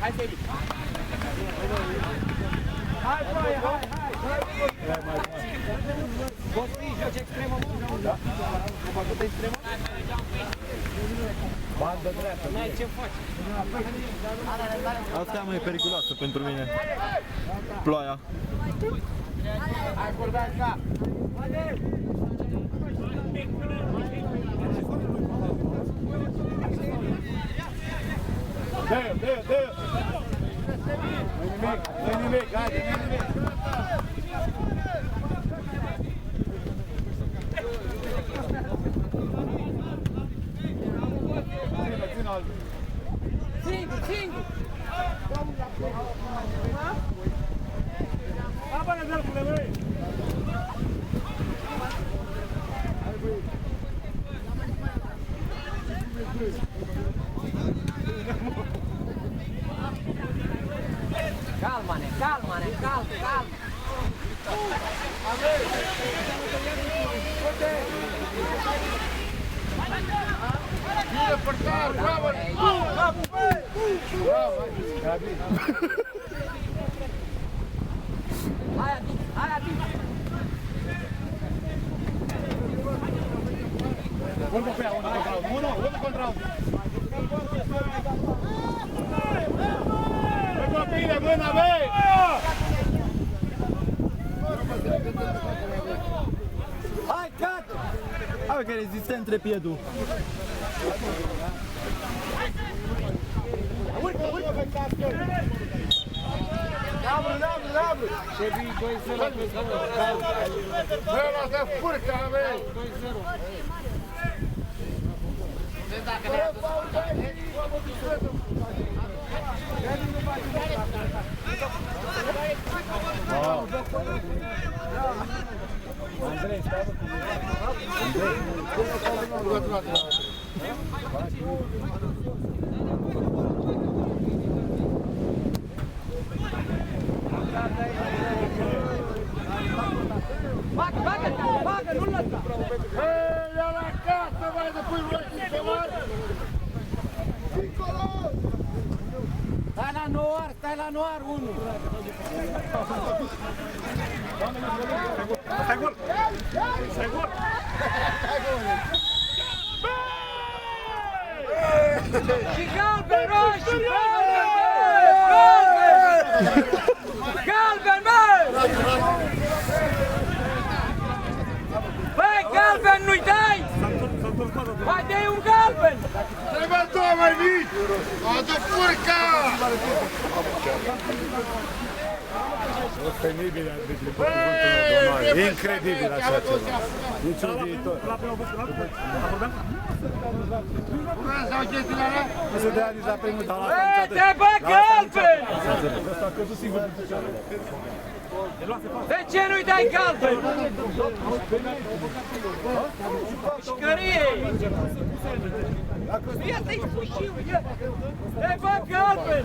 Hai, David! Hai, Floaie, hai! Poți să joci extremă, mă? Da. O băgută extremă? Bandă dreaptă. N-ai ce faci. Asta e mai periculoasă pentru mine. Ploaia. Hai, Corbeanca! Dă-i! Nu-i nimic, haide, nu-i nimic! Singur! Apă-ne zărcule, băi! Calma-ne, calma! Bine, portar, bravo! Bravo! Hai, Adi! Unul contra unul! Bine, mâna, băi! Hai, cat! Hai că rezistent trepiedul. Urcă pe cască! Dabru! Ce vii 2-0 pe zără? Bă, lasă furca, băi! 2-0. Dacă Andrei, stai cu Bagă, nu lăsa! Hei, ia la casă, mai de pui roșii pe mare! Dincolo! Stai la noar, unul! Stai gol! Și galben, roșii! Galben, băi! Băi, galben nu-i dai! Hai, dai un galben! Trebuie două mai mici! Adu furca! Penibil incredibil așa ceva. Niciun viitor. Sau chestiile alea? Nu se dea nici la primul, dar la Băi, te bă galben! ăsta a căzut singur din picioare. De ce nu-i dai galben? Șcărie! Ia să-i spui și eu, ia! Te bă galben!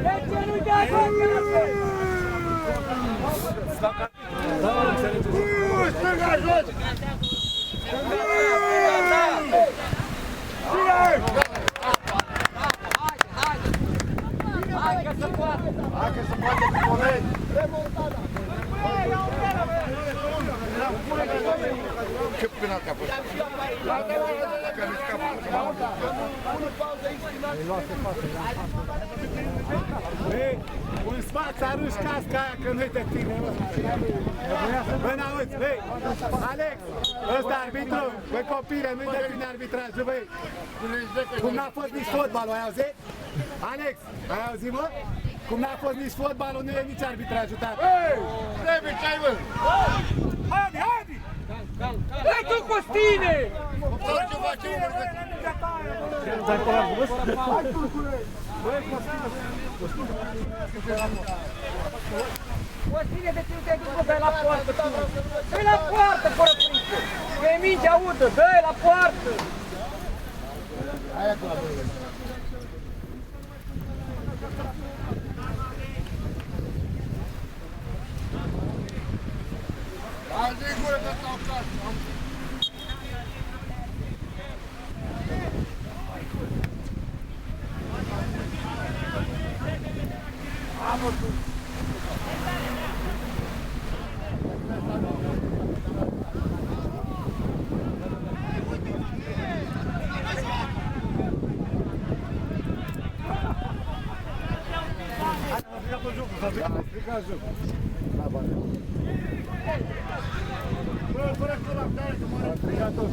De ce nu-i dai bă galben? Stânga jos! Hai că se poate! Hai că se poate cu colegi! Ce până a fost? Că nu scapă. Băi, un sfat să arunci casca aia că nu-i de tine, mă. Băi, n-auzi, băi, Alex, ăsta arbitru, băi copile, nu-i de tine arbitrajul, băi. Cum n-a fost nici fotbalul, ai auzit? Alex, ai auzit, mă? Cum n-a fost nici fotbalul, nu e nici arbitrajul, tată. Hei, trebuie ce ai, mă! Haide! Dai tu cu stine! Sau ce face, mă? Costine, de ce nu te-ai dus pe la poartă? Dă-i la poartă, fără frică! Că e mingea udă, dă-i la poartă! Aia cu la băie. Hai de gură că stau casă! ai stricat jocul. Da, bine. Bă, fără colaptare, că m-a stricat tot.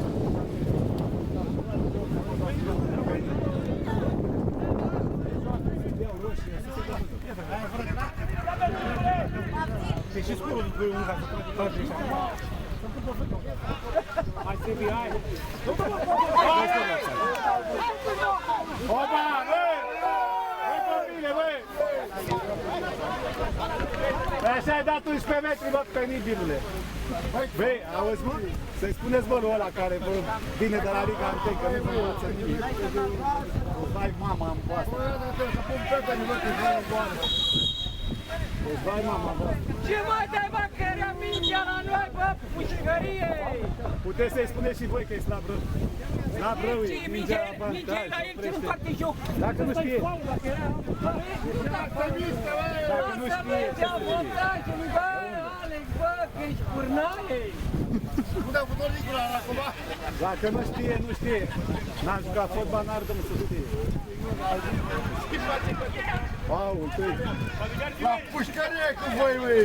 Te și scorul cu unul ca să trage așa. Hai să vii, hai! Opa, bă! Bă, copile, bă! Așa ai dat 11 metri, bă, penibilule! Băi, auzi, mă? Să-i spuneți, bă, lui ăla care vine de la Liga Antei, că nu vă învăță nimic. Îți dai mama în poastă. Îți dai mama în poastă. Ce mai dai, bă, că era mingea la noi, bă, pușcărie! Puteți să-i spuneți și voi că e slab rău. Slab rău e, mingea la Mingea avantaj. la el ce nu face joc. Dacă nu știe. Dacă nu știe. Ia montajul, bă, Alex, bă, că ești pârnaie. Dacă nu știe, nu știe. N-am jucat fotbal, n-ar dăm să știe. Wow, întâi. La pușcărie cu voi, măi!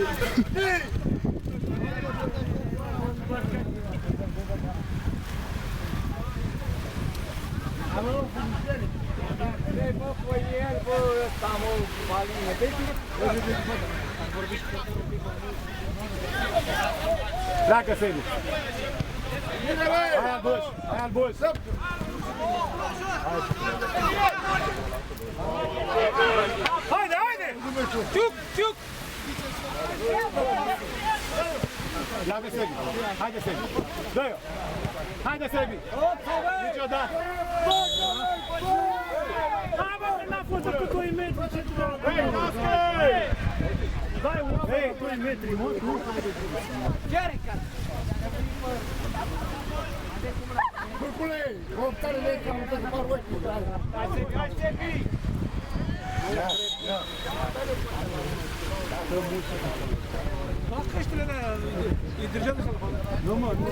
Băi, bă, pe el, bă, ăsta, mă, Valine, Pleacă, Sebi. Hai al boș, hai al boș. Haide, haide! ciuc, ciuc! Ia-te, Sebi. Haide, Sebi. Dă-i-o. Haide, Sebi. Niciodată. Hai, bă, că n-a fost cu 2 metri, ce tu vreau? Hei, nască! Dai un apă cu 2 metri, mă, nu? Ce-are, ca? Băcule, optare de cam să se par ochi. Hai, Sebi, hai, Sebi! La creșterile alea, îi dirigează sau nu? Nu, mă, nu.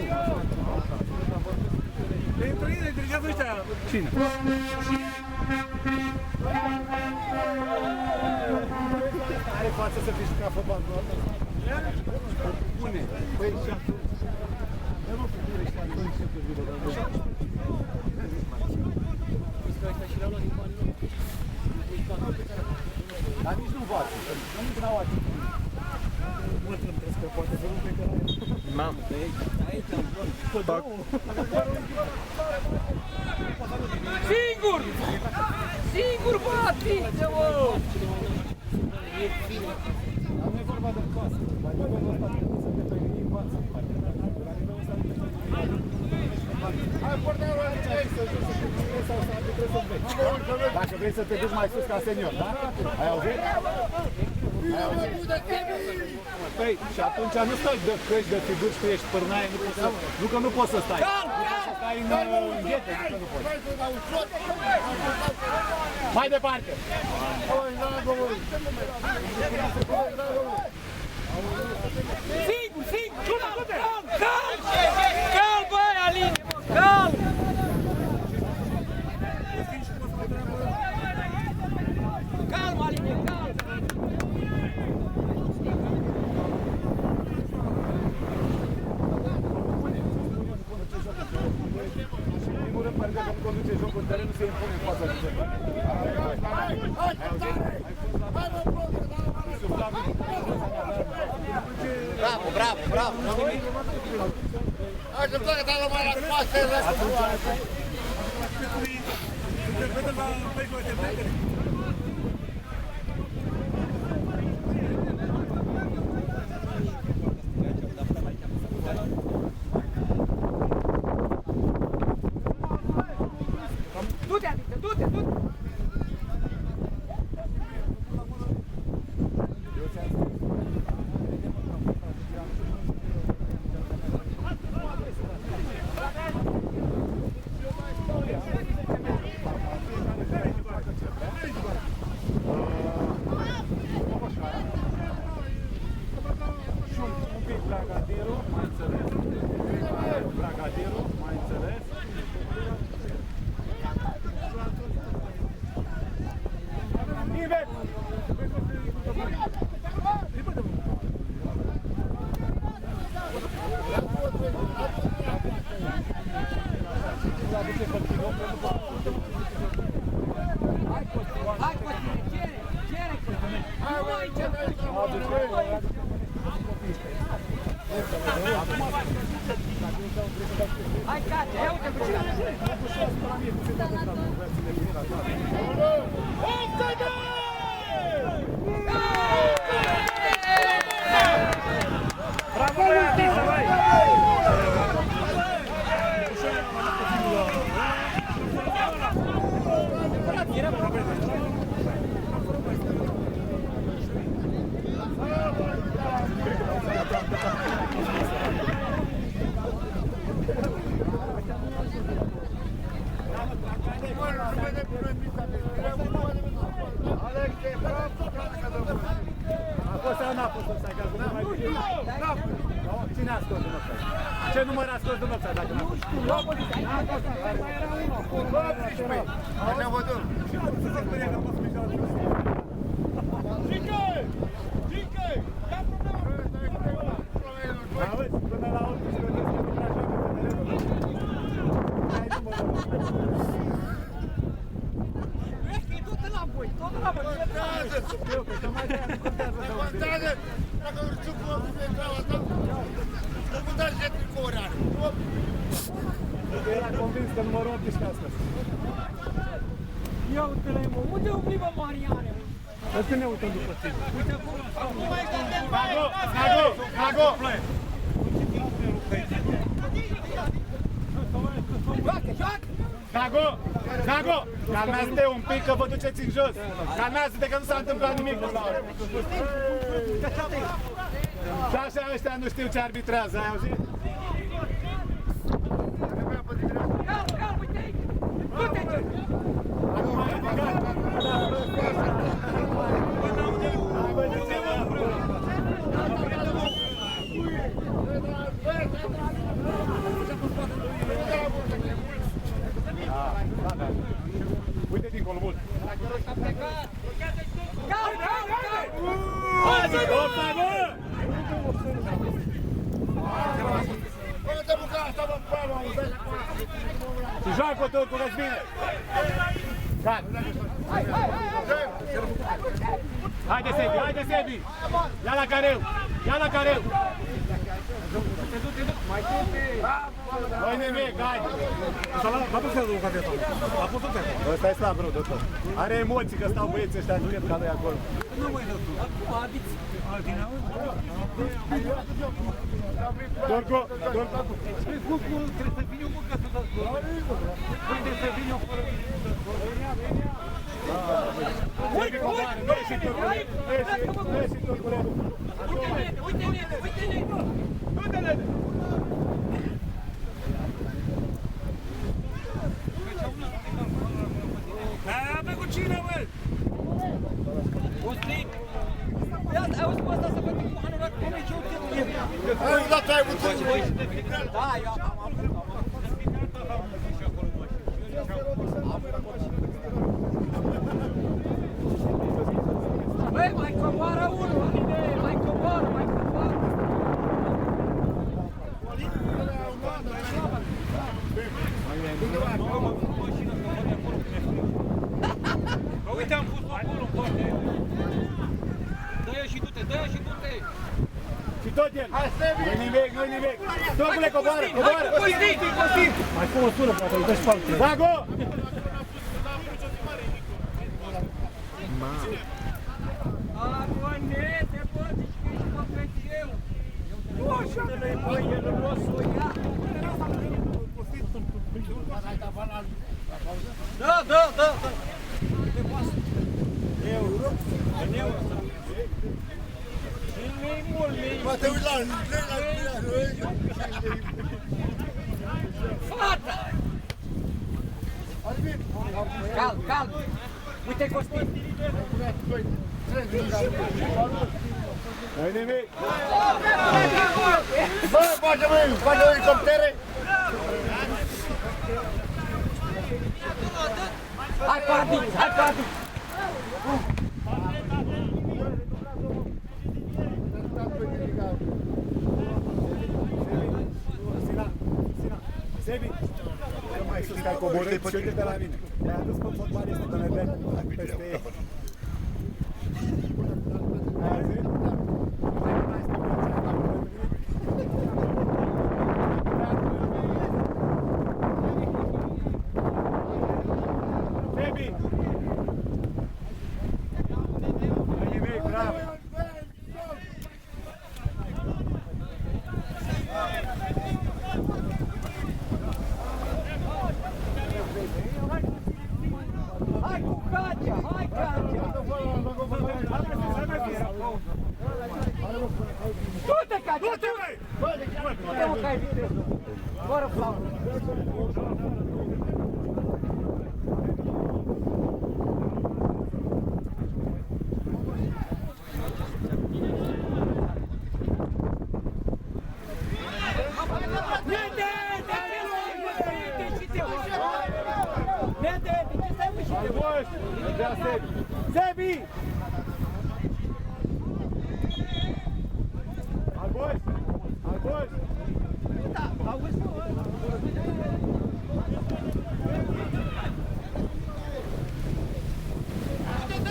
Îi dirigează ăștia. Cine? Are față să fi jucat fotbal cu altă? Bune. Păi și atunci. Eu nu știu care ăștia, nu știu ce vidă, dar nu. Dar nici nu învață, nu n-au atitudine. Mă trebuie că poate să nu pe care... Mamă, de aici am văzut. Singur! Singur, bă, atinge, mă! Dar nu e vorba de casă, la nivelul ăsta trebuie să te pregăti în față. La nivelul ăsta nu trebuie să te pregăti. Hai, portarul aici, să joci, să te pregăti sau să trebuie să înveți. Dacă vrei să te duci mai sus ca senior, da? Ai auzit? Ai auzit? Păi, și atunci nu stai de căști, de figuri, tu ești pârnaie, nu că nu poți să stai. Nu poți să stai în ghete, nu că nu poți. Mai departe! Singur, singur! Calm, calm! Calm, bă, Aline, mă, calm! Calm, Aline, calm! În primul rând, parcă că conduce jocul în teren, nu se impune în fața lui. Bravo, bravo, bravo! Așteptăm că te-am mai la coastă, Du-te, adică, du-te, du-te! Un pic Bragadirul, mai înțeles? Bragadirul, mai înțeles? Hai, Costine, cere, Costine. Nu aici. Hai, Cate, ia uite cu cine. Bravo, Lustiță, vai! A fost sau n-a fost offside? Că acum mai bine. Cine a scos din offside? Ce număr a scos din offside dacă n-a fost? Așa vădăm. Auzi, până la 18 nu prea joacă. Du-te la voi, tot la voi. Eu, că mai de-aia nu contează de unde. Contează dacă îl țin cu locul de treaba ta. Nu contează ce tricouri are. Era convins că numărul 18 a scos. Ia uite-le, mă. Unde o primă Mariane? Să ne uităm după tine. Uite acum. Nago! Nago! Calmează-te un pic că vă duceți în jos. Calmează-te că nu s-a întâmplat nimic până la urmă. Și așa ăștia nu știu ce arbitrează, ai auzit? Calm, uite aici. Du-te! Uite dincolo mult. Calm! Și joacă tot cu răzbine. Gat. Haide Sebi. Ia la careu. Nu-i nimic, haide. A pus el un cadet. A pus un cadet. Ăsta e slab rău de tot. Are emoții că stau băieții ăștia în piept ca noi acolo. Nu mai dă tu. Acum, adiți. Altina, Dorco. trebuie să vină mult ca să dați gol. Trebuie să vină fără Uite-le! Dar cu cine, mă? Costin! Auzi pe ăsta să vedem cum a anulat cum e ce uite-l. Ai dat ai avut Da, eu am avut. Băi, mai coboară unul, Aline! Mai coboară! Uite, am pus-o acolo, toate. Dă-i și du-te. Și tot el. Nu-i nimic. Dorcule, coboară. Costin! Mai fă o sură, poate, îl dă și palce. Dago! Agonete, bă, zici că ești păcătiu! Nu așa, bă, el o să o ia! Da! Nu-i mult, Poate uite la fata! Calm! Uite, Costin! Nu-i nimic. Bă, face elicoptere! Hai pe arbitru! Sebi. sus, că ai coborât și uite-te la mine. Te-ai adus pe fotbalistul de nebeni peste ei. Ai auzit? Sebi! Ai nimic, bravo! Hai cu Katia, hai Katia! Du-te, Katia! Du-te, măi! Du-te, mă, că ai viteză! Fără flaură! Sebi! Agos! Agos!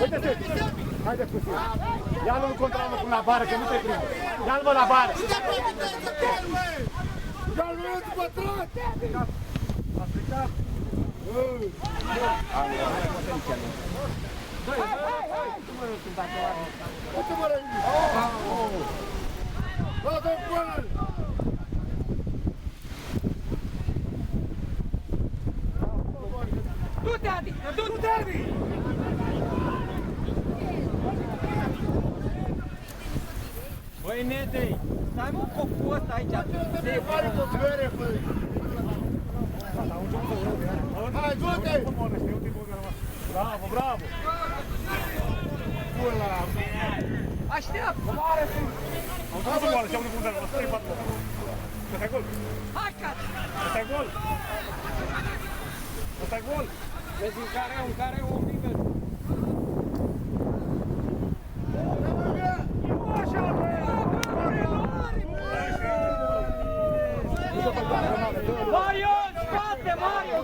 Uite, Sebi! Haide puțin! Ia-l-l contra mă la bară, că nu te prinde! Ia-l mă la bară! Ia-l mă pătrat! A stricat! Uite mă răi! Bă-dă-i până! Du-te, Adi! Du-te, Adi! Băi, Nedei, stai mă cocul ăsta aici! Se pare cu bere, băi! Hai, du-te! Bravo, bravo! Pula! Așteaptă! Mare sus! Am dat o boală și am unde la 3-4. Ăsta-i gol! Hai, Katia! Ăsta-i gol! Ăsta-i gol! Vezi în care e un nivel. Mario, spate, Mario!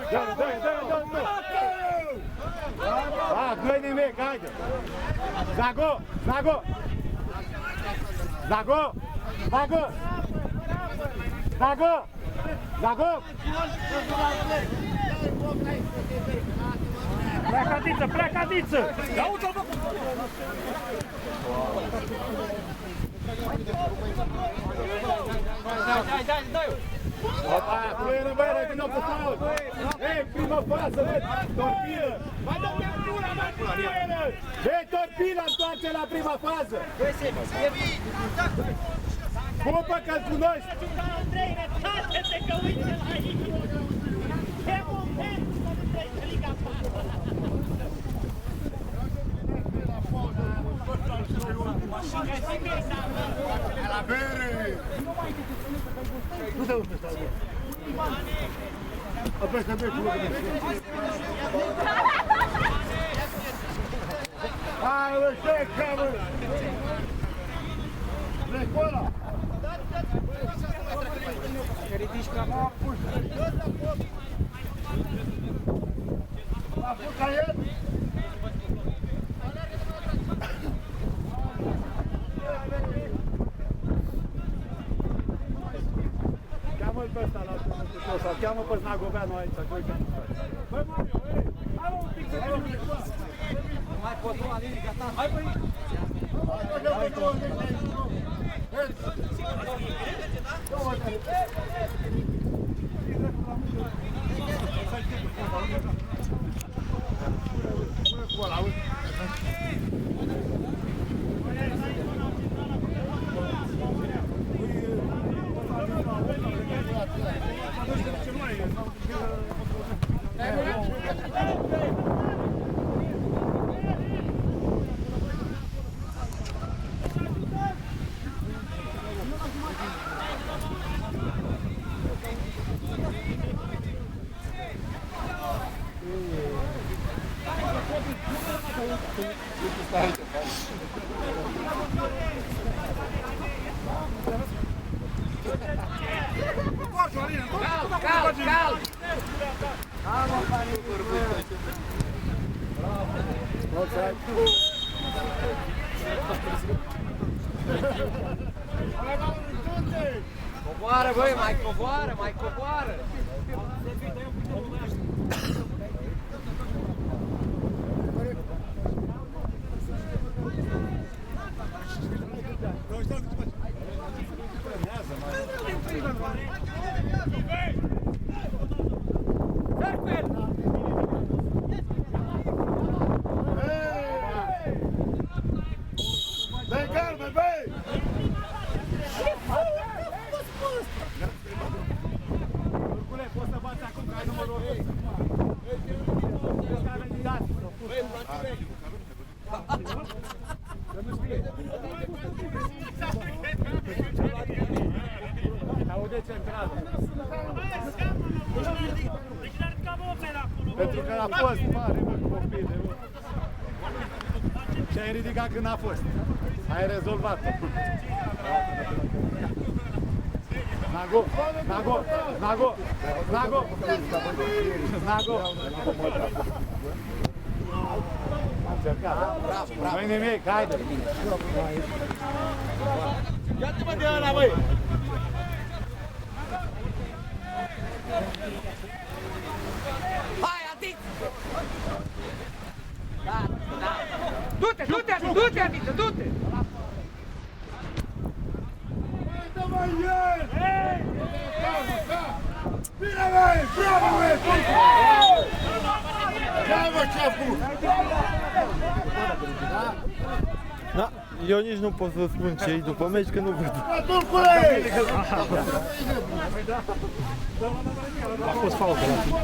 Nu-i nimic, haide! Zago! Zago! Zago! Zago! Zago! Zago! Plecadiță, plecadiță! Ia uite-l, bă! Dai! Opa, fluieră, băi, revină pe fault! Ei, primă fază, băi, torpilă! Mai dă-mi pula, mai fluieră! Băi, torpilă, întoarce la prima fază! Scupă că-l cunoști! Andrei, retrage-te că uite la aici! E moment să nu treci în Liga 4! La bere! Nu te uite ăsta, bă! Apăsă bine, cum e hai, bă, știi, camă! Vrei cu ăla? Ridici cama. A fost ca el? Cheamă-l pe ăsta la altul sau cheamă pe Znagoveanu aici, că uite. Băi, Mario, ei, hai mă un pic să te uite. Nu mai pot lua linii, gata. Hai pe aici. Cal! Coboară, băi, mai coboară, mai coboară! Dai calma, vai! Urcule, poți să bați acum, că ai numărul 8. Ăsta a venit dat. Să nu știe. Aude central. Pentru că a fost mare, mă, copile, mă. Și ai ridicat când a fost. Ai rezolvat-o. Nago, Nago, Nago, Nago, Nago. Am încercat. Nu-i nimic, haide. Ia-te-mă de ăla, băi. Hai, Adi! Da, da. Du-te, du-te, du-te, Adi, du-te! Давай, Ян! Давай, браво, Bravo, Ceafu! Da, eu nici nu pot să spun ce-i după meci, că nu văd. Turcule! A fost faultă la tine.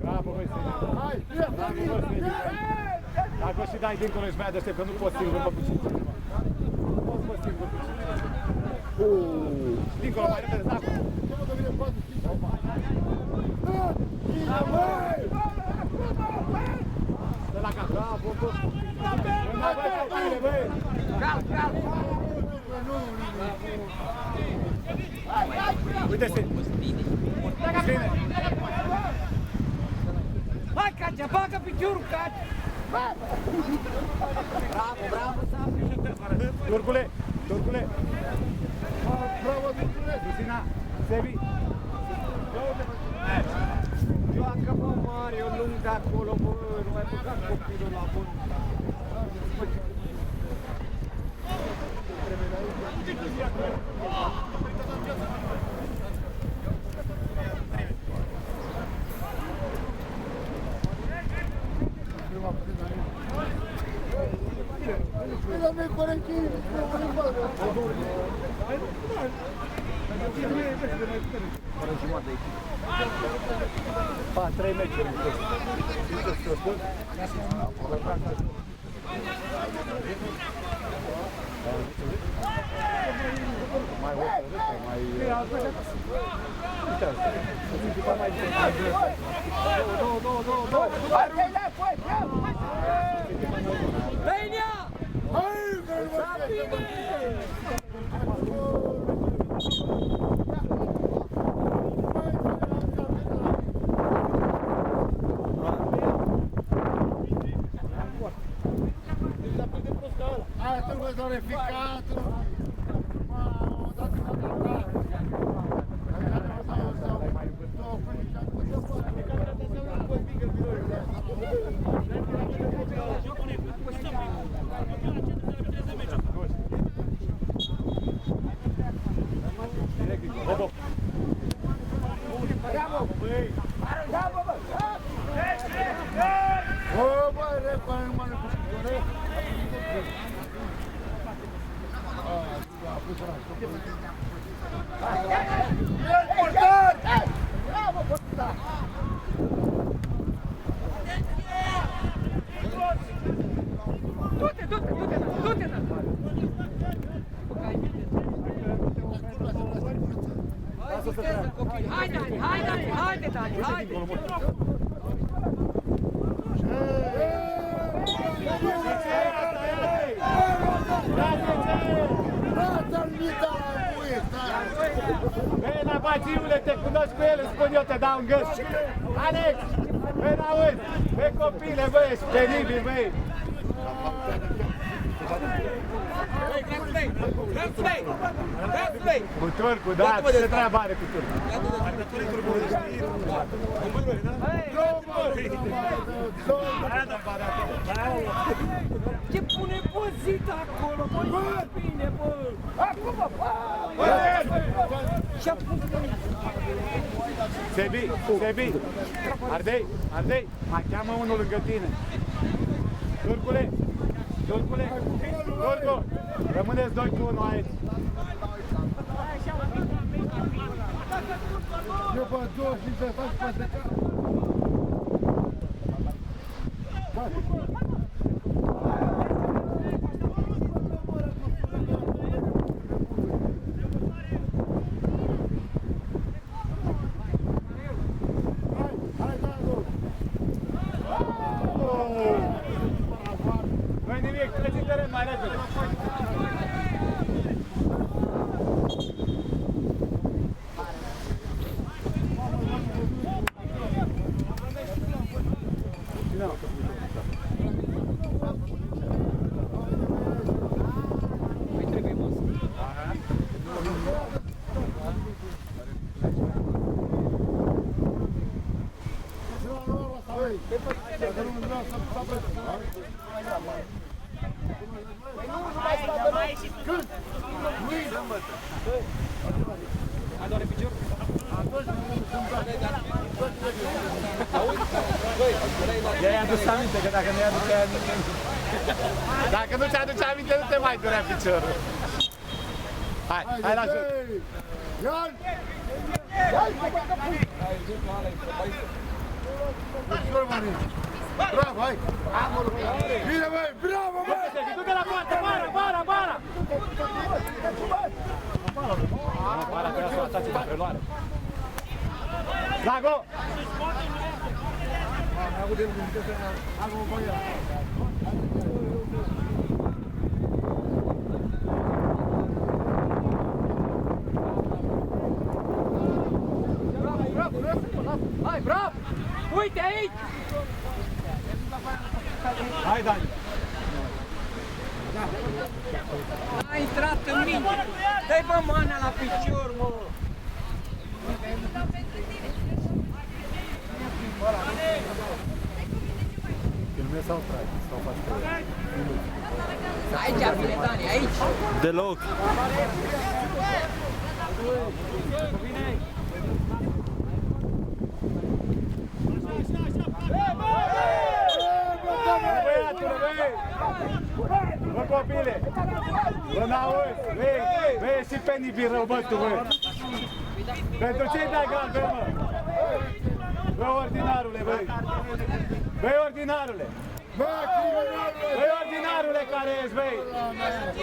Bravo, băi, dacă o și dai dincolo, ești mai deștept, că nu poți singur, mă, cu 5. Nu poți singur cu 5. Dincolo, mai repede, da. Stă la cap. Bravo, bă. Cal, cal! Uite-se. Bine. Hai, Cacia, bagă piciorul, Cacia! Bravo, bravo, Sabi! Turcule, Turcule. Bravo, Turcule! Lucina, Sebi. Joacă, mă, Mario, lung de acolo, bă, nu mai băgat copilul la bun. Spune-mi corectiv! Fără jumătate de echipă. 3 meciuri. Mai hotărâtă, mai... Uite asta, să fii ceva mai bine. Hai, Reina, foi, bravo! Reina! Hai, că-l Hai, trebuie glorificat! Mamă, dați la mea! Bravo! Ô, băi, repare, mă, cu știune! Bravo, portar! Du-te, du-te, du-te, du-te! Asistență, copii. Hai, Dani, hai, Dani, haide, Dani, haide. Vei înapoi, Ciule, te cunosc cu el, îți spun eu, te dau în gâs. Alex, vei n-auzi, vei copile, băi, ești penibil, băi. Cu turcu, da, ce treabă are cu turcu? Ce pune pozita acolo, bă, e bine, bă. Acum, bă. Și-a pus Sebi, Ardei, mai cheamă unul lângă tine. Turcule, Turcu, rămâneți 2 cu 1 aici. Eu vă 25 de faci pe seca. Nu-i nimic, treci în teren mai repede. I-ai adus aminte, că dacă nu-i aduce aminte... Dacă nu ți-aduce aminte, nu te mai durea piciorul. Hai la joc! Ian! Bravo, hai! Bine, băi! Bravo, băi! Du-te la poartă! Bara! Bara trebuie să lăsați pe preluare. Zago! Hai, bravo! Uite aici! Hai, Dani! A intrat în minte! Dă-i bă mana la picior, mă! Filmezi sau tragi? Sau faci tragi? Aici, bine, Dani, aici! Deloc. Băiatule, băi! Bă, copile! Bă, n-auzi! Băi, ești și penibil rău, bă, tu, bă! Pentru ce-i dai galben, mă? Bă, ordinarule, băi! Băi, ordinarule! Băi, ordinarule care ești, băi!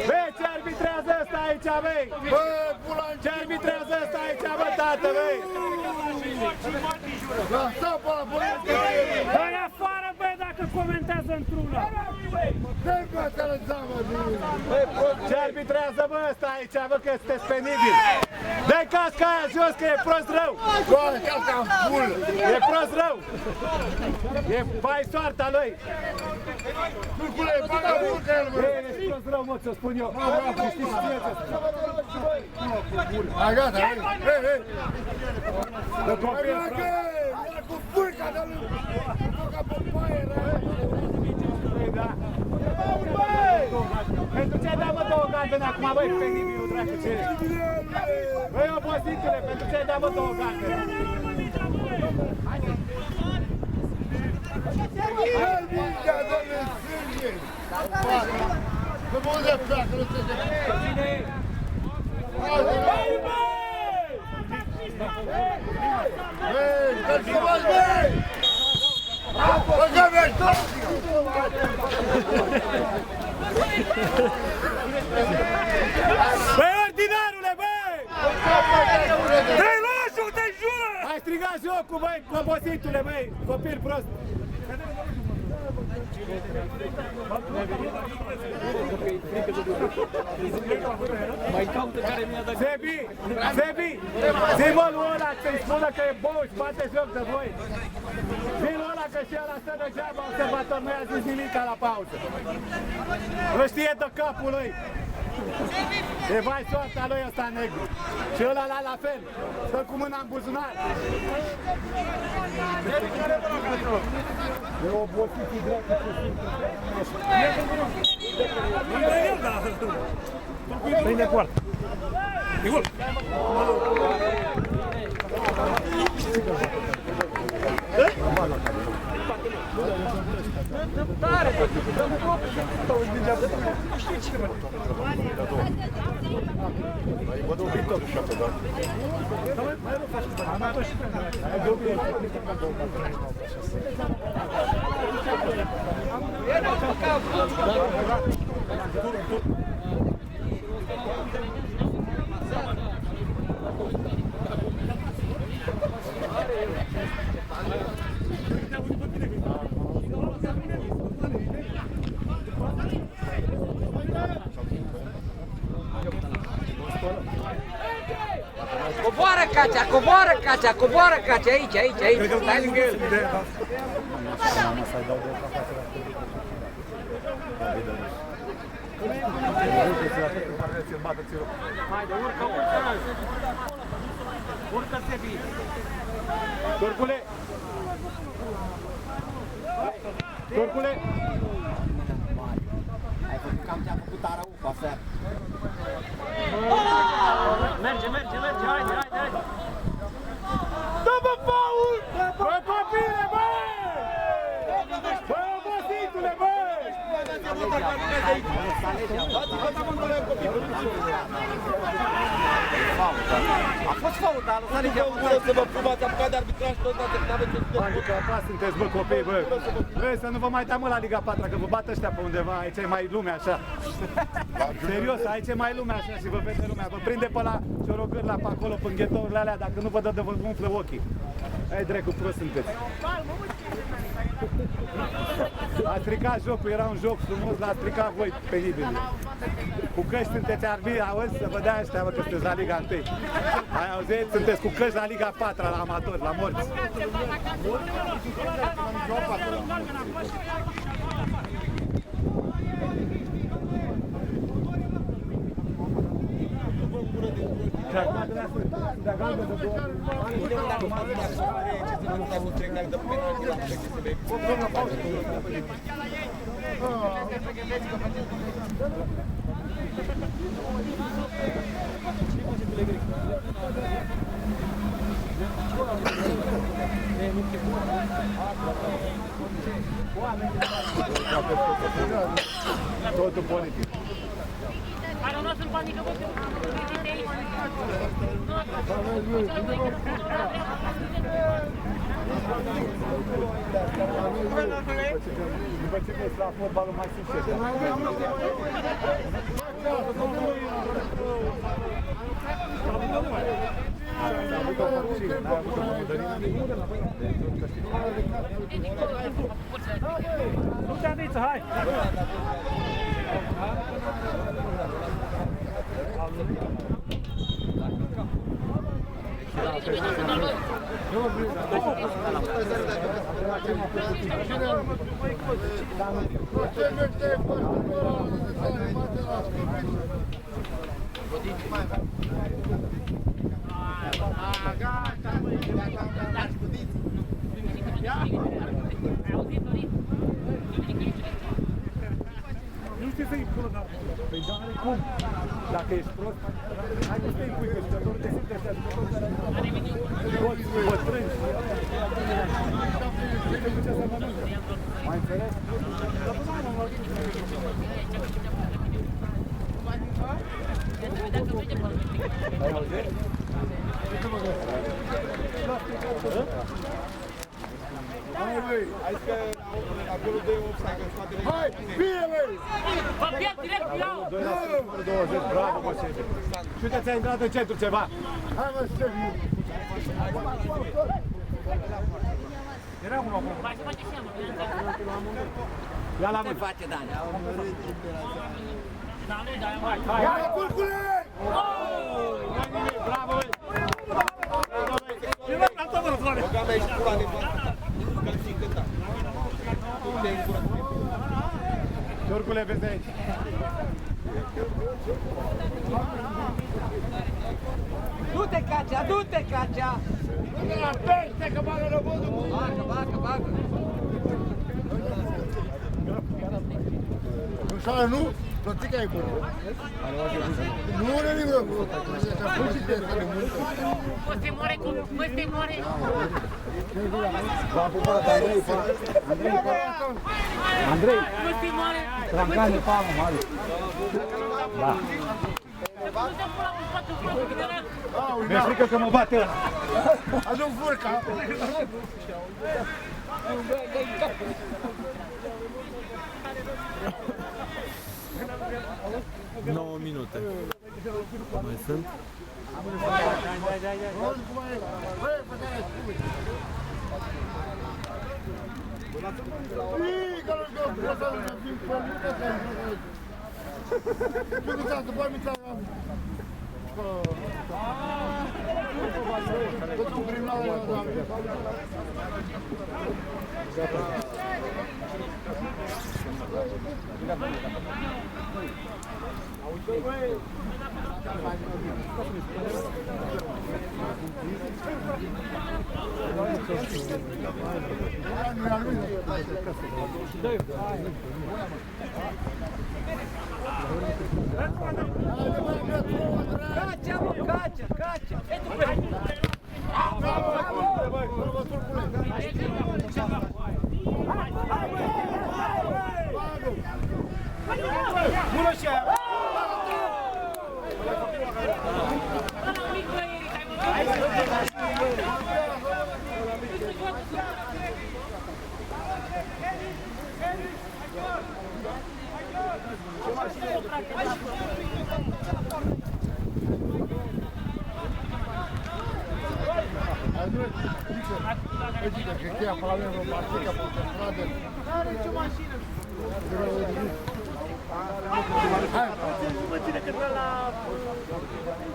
Băi, ce arbitrează ăsta aici, băi? Ce arbitrează ăsta aici, bă, tată, băi? Dă-i afară, băi, dacă comentează într-una! Ce arbitrează, bă, ăsta aici, bă, că sunteți penibili? Dă-i casca aia jos, că e prost rău! E prost rău! E bai soarta lui! Turcule, bagă burcă el, bă! Ești prost rău, mă, ți-o spun eu! Știi și ție ce-o Hai, gata, hai! Hei! Dă copil, Hai, frate! ia cu burca de lui! Ca pe baie, Da. Pentru ce ai dat, mă, 2 galbene acum, băi, penibilul, dracu, ce ești? Băi, obositule, pentru ce ai dat, mă, 2 galbene? El mingea, doamne, sânge! Să mă unde pleacă, nu se de... Hei, că-l frumos, băi! Bă, că mi-aș tot! Băi, ordinarule, băi! Hei, strigat jocul, băi, cobositule, băi, copil prost. Mai caută care mi-a dat... Sebi, zi-mă lui ăla să-i spună că e bou și poate joc de voi. Zi lui ăla că și ăla stă degeaba, observator, nu i-a zis nimic la pauză. Îl știe de capul lui. E vai soarta lui ăsta negru. Și ăla la fel, stă cu mâna în buzunar. E obosit și dreaptă cu Prinde poartă. E gol. Coboară Cacea, aici, stai lângă el. Haide, urcă! Urcă, Sebi! Turcule! Ai făcut cam ce-a făcut Arauco aseară. Merge, haide! Dă-mă faul! Bă, copile, bă! Bă, obositule, bă! A fost faul, dar lăsat legea în gură să vă fumați, apucat de arbitraj tot atât, n-aveți ce Hai, că apa sunteți, bă, copii, bă! Bă, să nu vă mai dea, mă, la Liga 4, că vă bat ăștia pe undeva, aici e mai lume așa. Serios, aici e mai lume așa și vă vede lumea. Vă prinde pe la ciorogârla pe acolo, pe înghetourile alea, dacă nu vă dă de vă umflă ochii. Ai drecu, prost sunteți. A stricat jocul, era un joc frumos, l-a stricat voi penibil. Cu căști sunteți arbitri, auzi, să vă dea ăștia, bă, că sunteți la Liga 1. Ai auzit? Sunteți cu căști la Liga 4, la amatori, la morți. Totul politic. Para o nosso pânico, você După ce vezi la fotbalul mai succes. N-ai avut o mădărină? Nu te amiță, hai! Nu știu să-i până, dar... Păi, dar cum? Dacă ești prost, hai că stai pui, că jucătorul te simte așa, toți bătrâni. Nu știu ce să mănâncă. Mai înțeles? Ai auzit? Hai, băi! Hai că acolo dă offside în spatele... Hai! Bine, băi! Papier, direct, iau! 2 la 20, bravo, mă, Sebi! Și uite, ți-ai intrat în centru ceva! Hai, mă, Sebi! Era unul acolo. Vai să face seama. Ia la Ce mână. face, Dani? Da, nu, da, mai. Ia, curcule! Bravo, băi! Ciorcule, vezi aici. Du-te, Cacea, du-te, Cacea! Nu la pește, că bagă răbădul cu Bagă, bagă, bagă! Așa, nu? Plătica e bună. Nu are nimic. Você mora com... Você mora... Andrei, Você mora... trancane palma, mare. Da. Você mora com 4 francos, né? Mi-e frică că mă bate ăla. Adu furca. 9 minute. Mai sunt? Cacea, mă, Cacea, Cacea! Bună și aia! Che cheia pe la mine vreo partică pe stradă. N-are nicio mașină. Hai!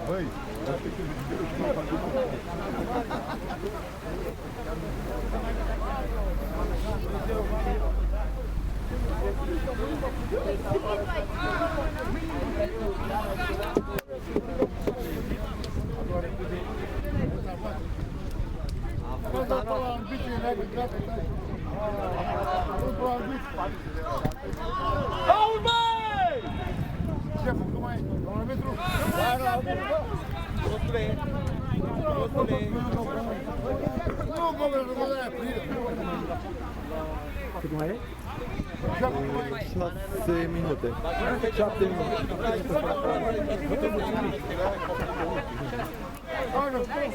Băi! Văd acolo la ambiție, n-ai pe gata, stai. Văd pe la ambiție. Aul, băi! Șeful, cum ai? La un metru? Da, da, da. Nu, mă, nu mă dai plină. Cât mai e? 6 minute. 7 minute.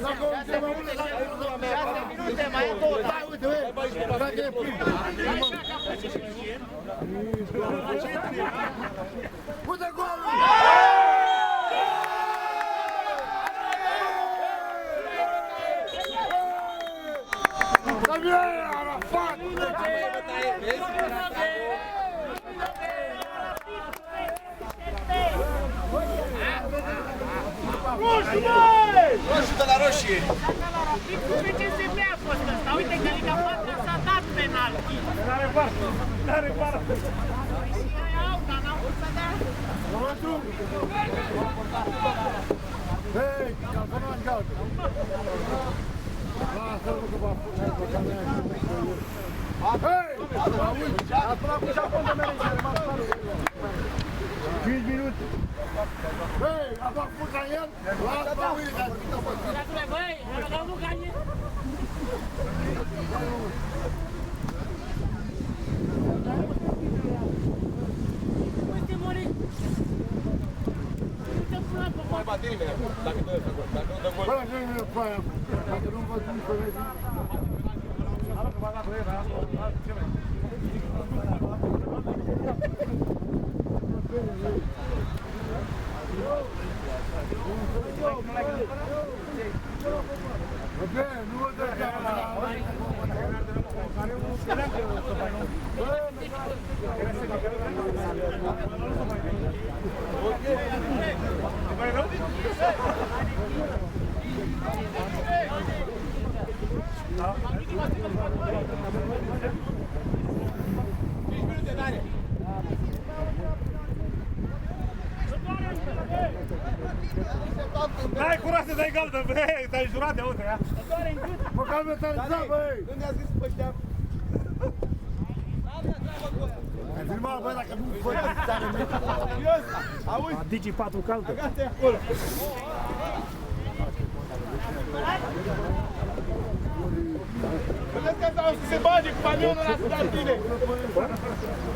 Dacă o să mă mână, dacă 6 minute, mai e 2. Hai, uite, uite, dacă e plin. Uite golul! Gabriel Arafat! Roșu, băi! Roșu de la roșie! Pe ce semn a fost ăsta? Uite că Liga 4 s-a dat penalti. N-are vartă! N-are vartă! Și aia au, dar n-au vrut să dea. Roșu! Hei, calcanul în galben! Lasă-l că va pune pe camera. Hei! Auzi! Ați pus acum de mele și a rămas parul. 5 minute! Hei, a dat puța el? Lasă-l, uite, că ați pus acum. Dragule, băi, am nu ganie. Uite, mori. Uite, până pe Mai bate nimeni acum, dacă dă ăsta gol. Dacă nu dă gol... Bă, nu e pe aia. Dacă nu văd cum să vezi. Nu mă dă geama. Dai curaj să dai galben, băi, te-ai jurat de aută, ia. Măcar metalizat, băi! Nu ne-a zis pe ăștia. Ai filmat, băi, dacă nu văd de țară mea. Auzi? Digi 4 caldă. Băgați-i acolo. Vedeți că asta o să se bage cu palionul ăla să dea tine.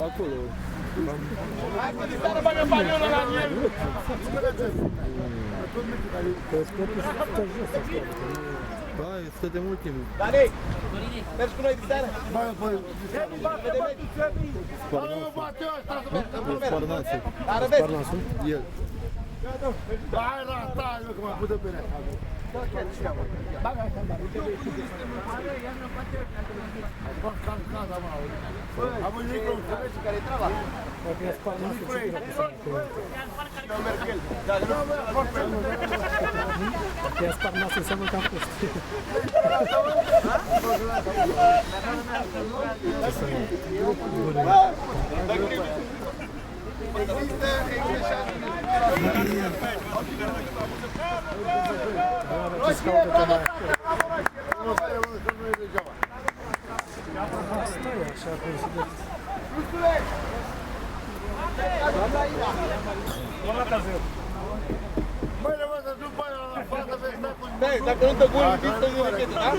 Acolo. Hai că de seară bagă palionul ăla în el. Da, stă de mult timp. Dani, mergi cu noi de seară? Băi, băi, Vede, mă bate ăsta să mă... Sparnasul. dar vezi. El. Hai la ta, eu că mă pute pe ea. Am un micro. Care-i treaba? Nu merg el. Ia sparnasul înseamnă că am fost. Există greșeală. Băi, rămân să duc bani la față, vezi, stai cu... Băi, dacă nu te guri, vii să-i richetă, da?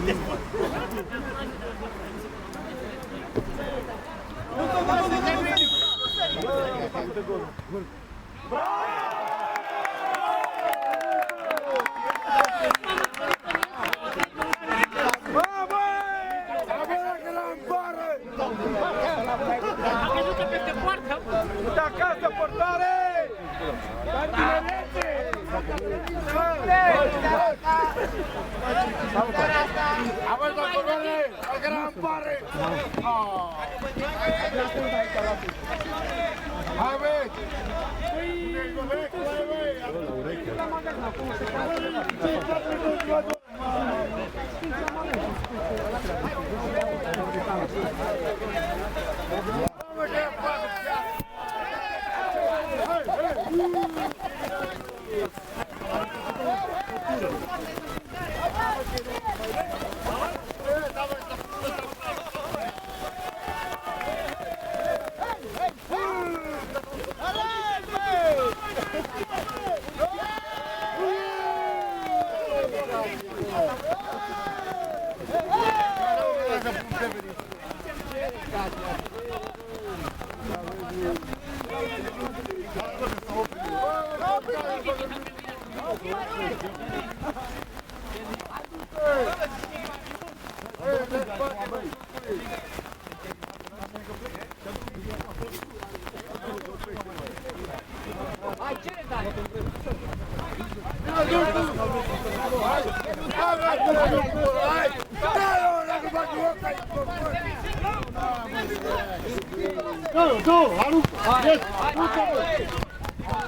De acasă, portare! Avem la coloane, al gran pare! Aveți!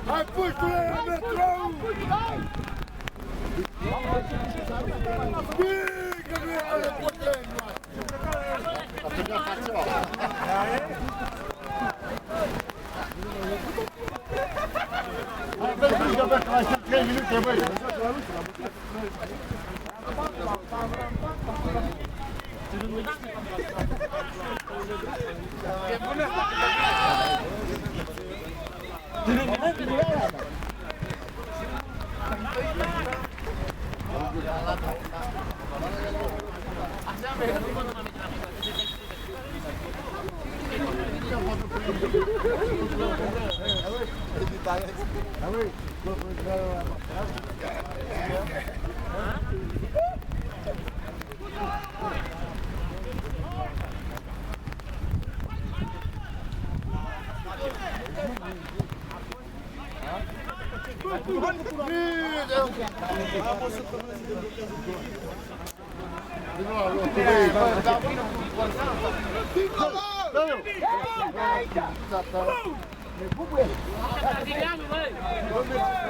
Hai, puștule, la metrou! Bine, că nu e ale poteni noastre! Atunci fac ceva. Hai, vezi, că bă, că mai sunt 3 minute, băi!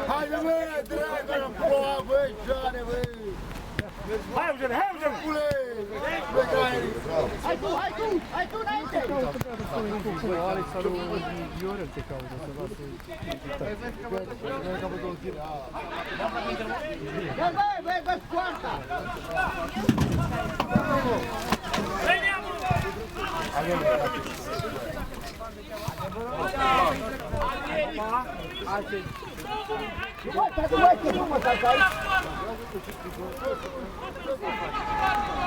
Haide, băi, dragă, ploua, băi, Joane, băi! Hai, Eugene, hai, Eugene! Hai tu, înainte! Vezi, scoarta!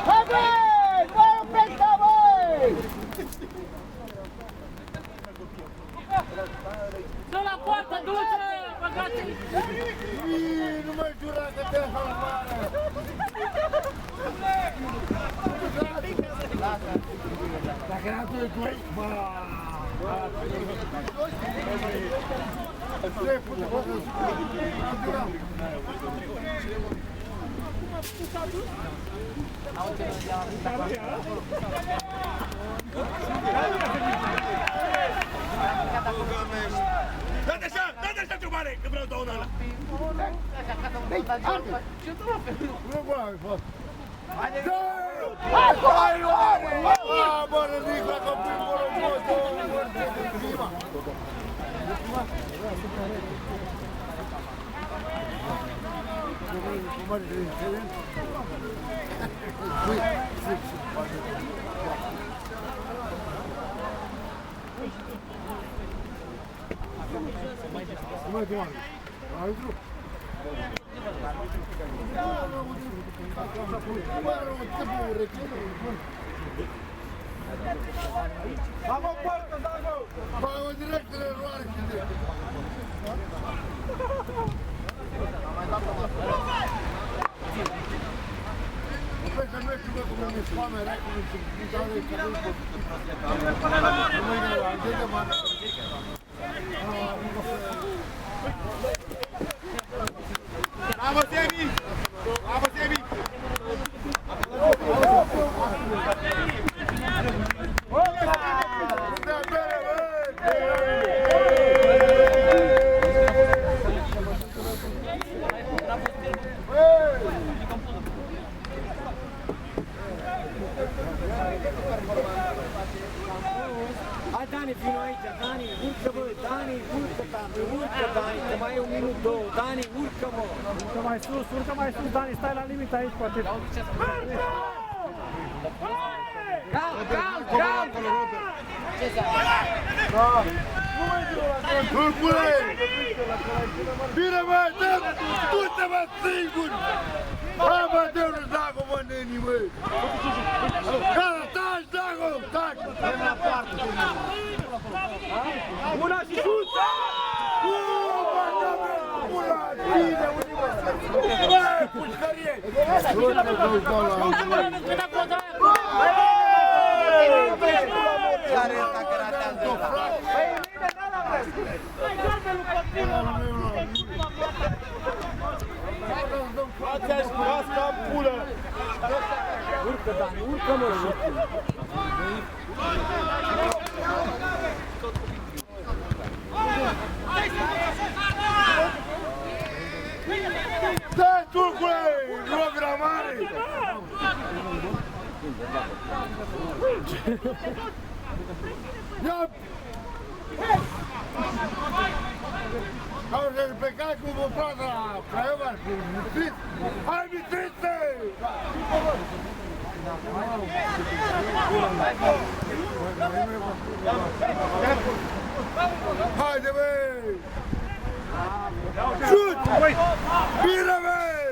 Hai, băi! Băi, o pesca, băi! Dă la poartă, du-te! Băgați-l! Nu mă jura că te afară! Dacă era tu cu aici, bă! Dă-te așa, Ciubane, că vreau dauna ăla! Nu bă, bă! Hai, bă, Rănic, la copii, bă, prima! Mai doamne, ai grup. Am o poartă, Dago! Bă, o directă de eroare și de... Bă, că nu e cuvânt cum mi-e foame, rea, cum mi-e dau de cuvânt. Nu mă gândeam, am de mană. Bravo, Semi! Bravo, Semi! Hai, Dani, vino aici, Dani, urcă, bă, Dani, urcă, Dani, că mai e un minut, două, Dani, urcă, mă! Urcă mai sus, Dani, stai la limită aici, poate. Calm! Turcule! Bine, bă, du-te, bă, singur! Hai, bă, Deus, Dago, mă, neni, bă! Gata, taci, Dago, taci! Una și șut! Una, bine, unii, bă! Bă, pușcărie! Care ăsta că ratează ăla? Fața-și casca în pulă! Urcă, Dani, urcă, mă, șutul! Dă-i, turcule! Rogra mare! Ia! Au să plecat cu motoară la Craiova, cu Mitrit! Hai, Mitrite! Haide, băi! Șut! Bine, băi!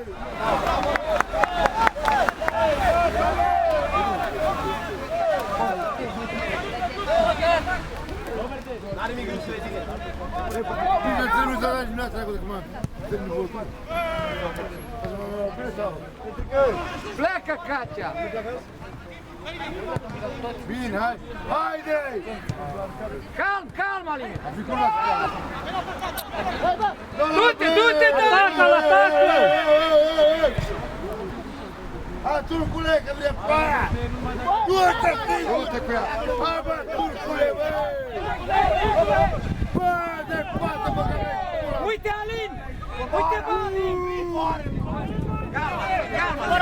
N-are nimic greu să le zice. Bine, trebuie să lași mine asta acolo, cum am. Pleacă, Cacia! Bine, hai! Haide! Calm, Alin! Du-te, du-te, tacă la tacă! Hai, turcule, că vine pe aia! Du-te, fiu! Du-te cu ea! Hai, bă, turcule, bă! Bă, de poate, bă, că Uite, Alin! Uite, bă, Alin! Calma, calma!